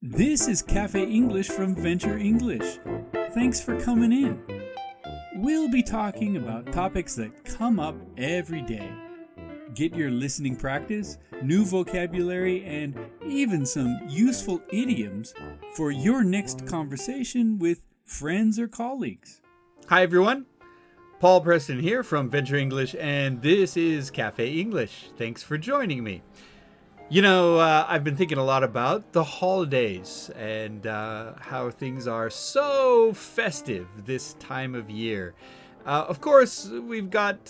This is Cafe English from Venture English. Thanks for coming in. We'll be talking about topics that come up every day. Get your listening practice, new vocabulary, and even some useful idioms for your next conversation with friends or colleagues. Hi everyone, Paul Preston here from Venture English, and this is Cafe English. Thanks for joining me. You know, I've been thinking a lot about the holidays and how things are so festive this time of year. Of course, we've got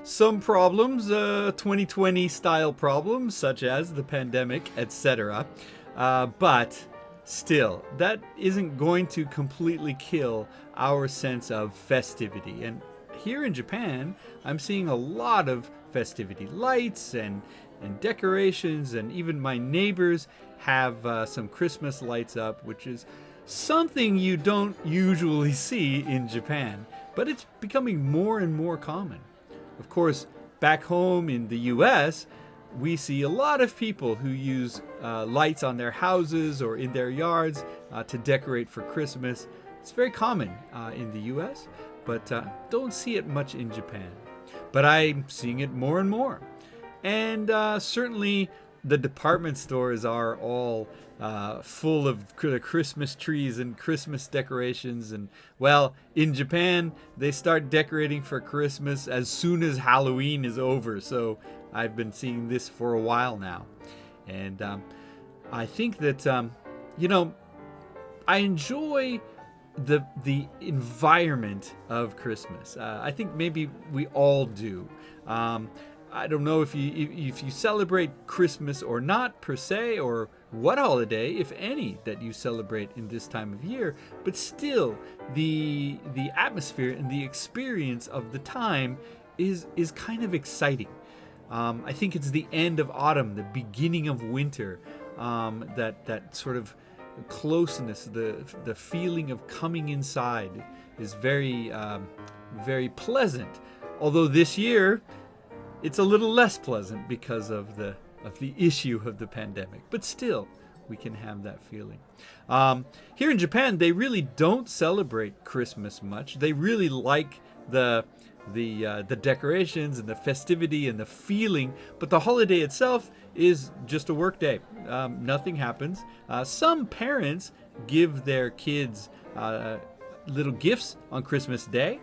some problems, 2020 style problems, such as the pandemic, etc. But still, that isn't going to completely kill our sense of festivity. And here in Japan, I'm seeing a lot of festivity lights and decorations, and even my neighbors have some Christmas lights up, which is something you don't usually see in Japan, but it's becoming more and more common. Of course, back home in the US, we see a lot of people who use lights on their houses or in their yards to decorate for Christmas. It's very common in the US, but don't see it much in Japan. But I'm seeing it more and more. And certainly the department stores are all full of Christmas trees and Christmas decorations. And well, in Japan, they start decorating for Christmas as soon as Halloween is over. So I've been seeing this for a while now. And I think that, I enjoy the environment of Christmas. I think maybe we all do. I don't know if you celebrate Christmas or not per se, or what holiday, if any, that you celebrate in this time of year, but still the atmosphere and the experience of the time is kind of exciting. I think it's the end of autumn, the beginning of winter, that sort of closeness, the feeling of coming inside is very pleasant. Although this year it's a little less pleasant because of the issue of the pandemic, but still we can have that feeling. Here in Japan, they really don't celebrate Christmas much. They really like the decorations and the festivity and the feeling, but the holiday itself is just a work day. Nothing happens. Some parents give their kids little gifts on Christmas Day,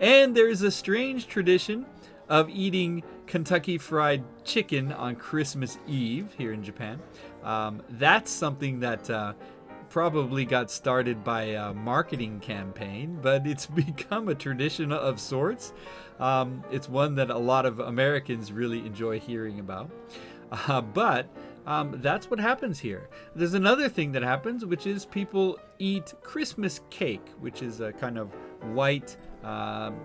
and there is a strange tradition of eating Kentucky Fried Chicken on Christmas Eve here in Japan. That's something that probably got started by a marketing campaign, but it's become a tradition of sorts. It's one that a lot of Americans really enjoy hearing about. But that's what happens here. There's another thing that happens, which is people eat Christmas cake, which is a kind of white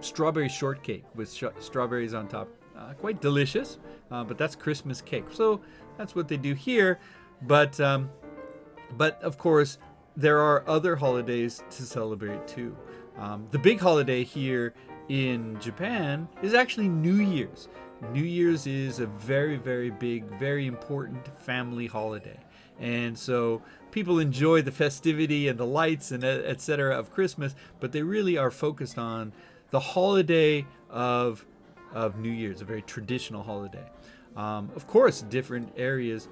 strawberry shortcake with strawberries on top. Quite delicious, but that's Christmas cake. So that's what they do here. But of course, there are other holidays to celebrate too. The big holiday here in Japan is actually New Year's. New Year's is a very, very big, very important family holiday. And so people enjoy the festivity and the lights and etc. of Christmas, but they really are focused on the holiday of New Year's, a very traditional holiday. Of course, different areas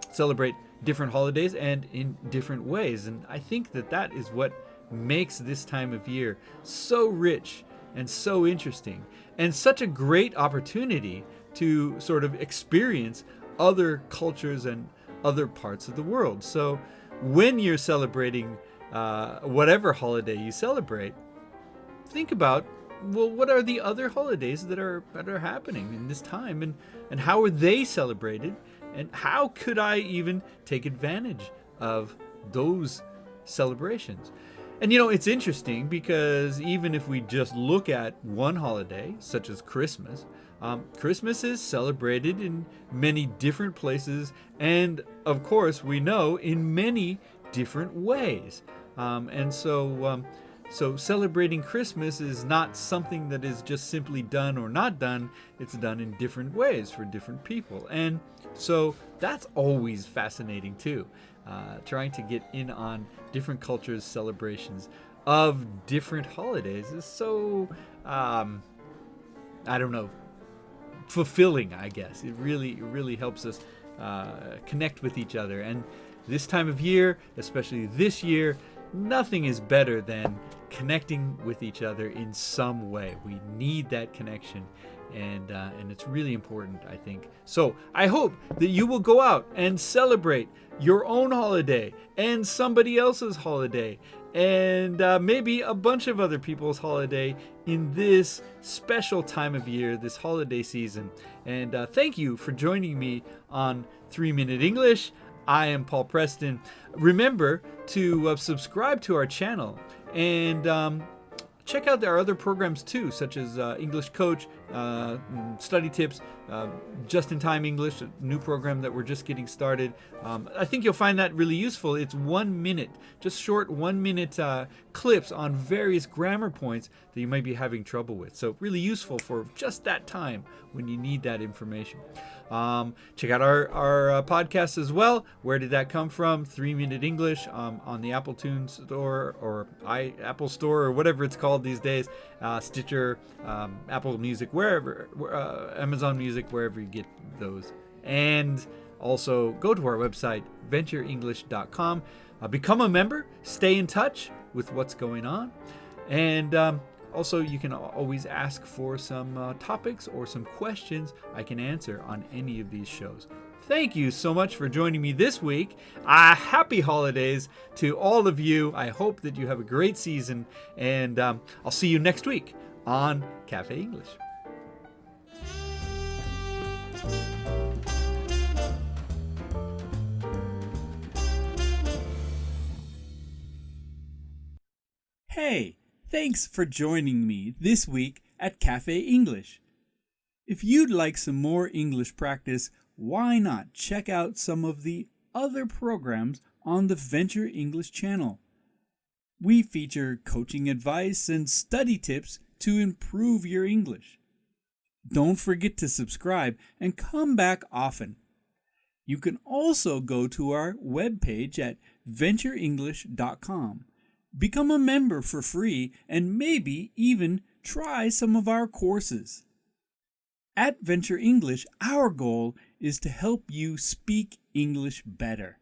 celebrate different holidays and in different ways. And I think that is what makes this time of year so rich and so interesting and such a great opportunity to sort of experience other cultures and other parts of the world. So when you're celebrating whatever holiday you celebrate, think about, well, what are the other holidays that are happening in this time, and how are they celebrated, and how could I even take advantage of those celebrations? And it's interesting because even if we just look at one holiday, such as Christmas, Christmas is celebrated in many different places, and of course we know in many different ways. And so So celebrating Christmas is not something that is just simply done or not done. It's done in different ways for different people. And so that's always fascinating too. Trying to get in on different cultures' celebrations of different holidays is so, fulfilling, I guess. It really helps us connect with each other. And this time of year, especially this year, nothing is better than connecting with each other in some way. We need that connection, and it's really important, I think. So I hope that you will go out and celebrate your own holiday and somebody else's holiday and maybe a bunch of other people's holiday in this special time of year, this holiday season. And thank you for joining me on 3-Minute English. I am Paul Preston. Remember to subscribe to our channel and check out our other programs too, such as English Coach, Study Tips, Just-in-Time English, a new program that we're just getting started. I think you'll find that really useful. It's 1 minute, just short 1 minute clips on various grammar points that you might be having trouble with. So really useful for just that time when you need that information. Check out our podcast as well. Where did that come from? 3-Minute English on the Apple Store or Apple Store or whatever it's called these days. Stitcher, Apple Music, wherever, Amazon Music, wherever you get those. And also go to our website, VenturEnglish.com. Become a member. Stay in touch with what's going on. And also, you can always ask for some topics or some questions I can answer on any of these shows. Thank you so much for joining me this week. Happy holidays to all of you. I hope that you have a great season, and I'll see you next week on Cafe English. Hey, thanks for joining me this week at Cafe English. If you'd like some more English practice, why not check out some of the other programs on the Venture English channel? We feature coaching advice and study tips to improve your English. Don't forget to subscribe and come back often. You can also go to our webpage at VenturEnglish.com. Become a member for free and maybe even try some of our courses. At Venture English, our goal is to help you speak English better.